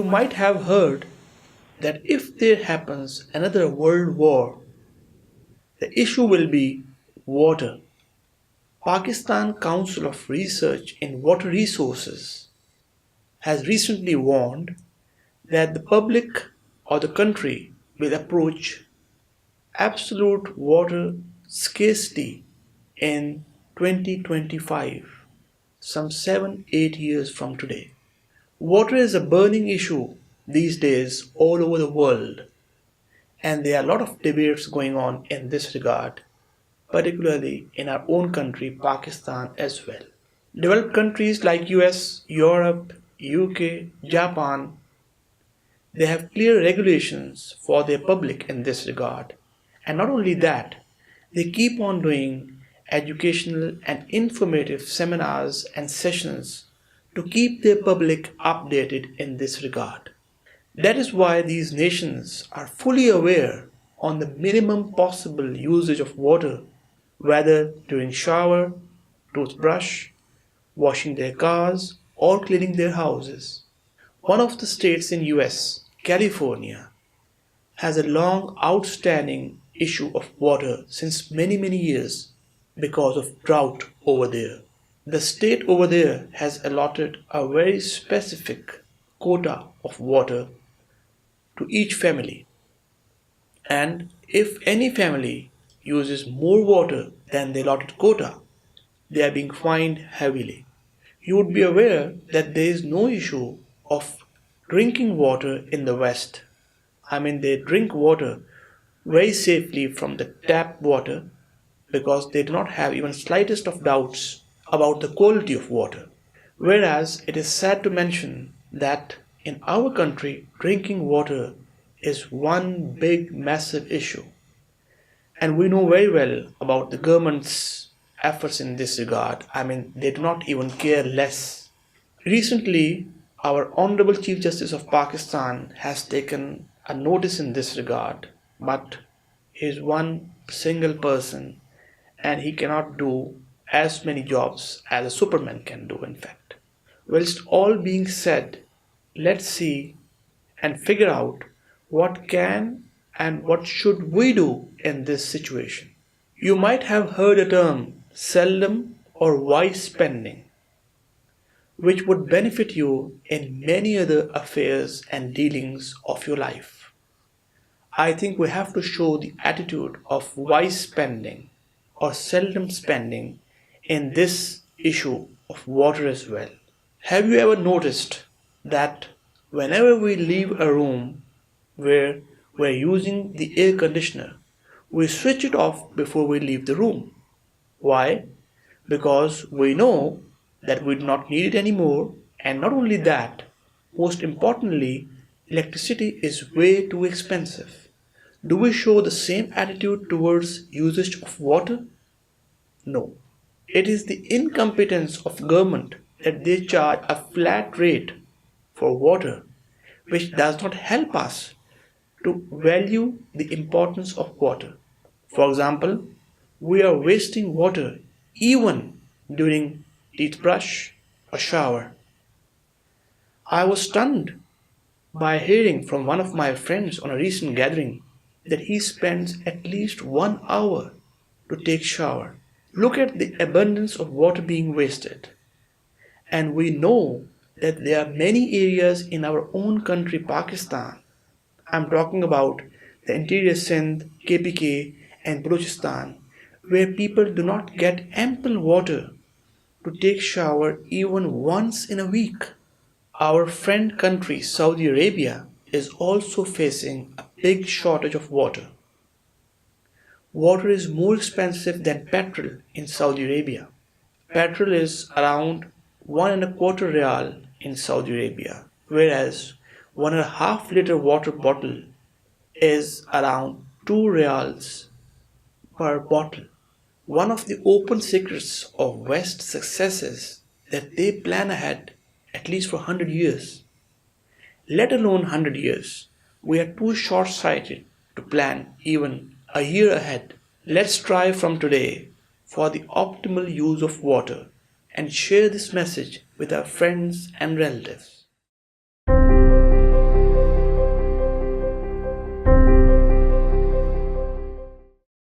might have heard that if there happens another world war, the issue will be water. Pakistan Council of Research in Water Resources has recently warned that the public or the country will approach absolute water scarcity in 2025, some 7-8 years from today. Water is a burning issue these days all over the world, and there are a lot of debates going on in this regard, particularly in our own country, Pakistan, as well. Developed countries like US, Europe, UK, Japan, they have clear regulations for their public in this regard. And not only that, they keep on doing educational and informative seminars and sessions to keep their public updated in this regard. That is why these nations are fully aware on the minimum possible usage of water, whether during shower, toothbrush, washing their cars, or cleaning their houses. One of the states in US, California, has a long outstanding issue of water since many years because of drought over there. The state over there has allotted a very specific quota of water to each family, and if any family uses more water than the allotted quota, they are being fined heavily. You would be aware that there is no issue of drinking water in the West. I mean, they drink water very safely from the tap water because they do not have even slightest of doubts about the quality of water. Whereas it is sad to mention that in our country, drinking water is one big massive issue. And we know very well about the government's efforts in this regard. I mean, they do not even care less. Recently, our Honorable Chief Justice of Pakistan has taken a notice in this regard, but he is one single person and he cannot do as many jobs as a superman can do, in fact. Whilst all being said, let's see and figure out what can and what should we do in this situation. You might have heard a term, seldom or wise spending, which would benefit you in many other affairs and dealings of your life. I think we have to show the attitude of wise spending or seldom spending in this issue of water as well. Have you ever noticed that whenever we leave a room where we're using the air conditioner, we switch it off before we leave the room? Why? Because we know that we do not need it anymore, and not only that, most importantly, electricity is way too expensive. Do we show the same attitude towards usage of water? No. It is the incompetence of government that they charge a flat rate for water, which does not help us to value the importance of water. For example, we are wasting water even during toothbrush or shower. I was stunned by hearing from one of my friends on a recent gathering that he spends at least 1 hour to take shower. Look at the abundance of water being wasted. And we know that there are many areas in our own country, Pakistan. I'm talking about the interior Sindh, KPK and Balochistan, where people do not get ample water to take shower even once in a week. Our friend country, Saudi Arabia, is also facing a big shortage of water. Water is more expensive than petrol in Saudi Arabia. Petrol is around 1.25 rial in Saudi Arabia, whereas 1.5 liter water bottle is around 2 rials per bottle. One of the open secrets of West success is that they plan ahead at least for 100 years. Let alone 100 years. We are too short-sighted to plan even a year ahead. Let's strive from today for the optimal use of water and share this message with our friends and relatives.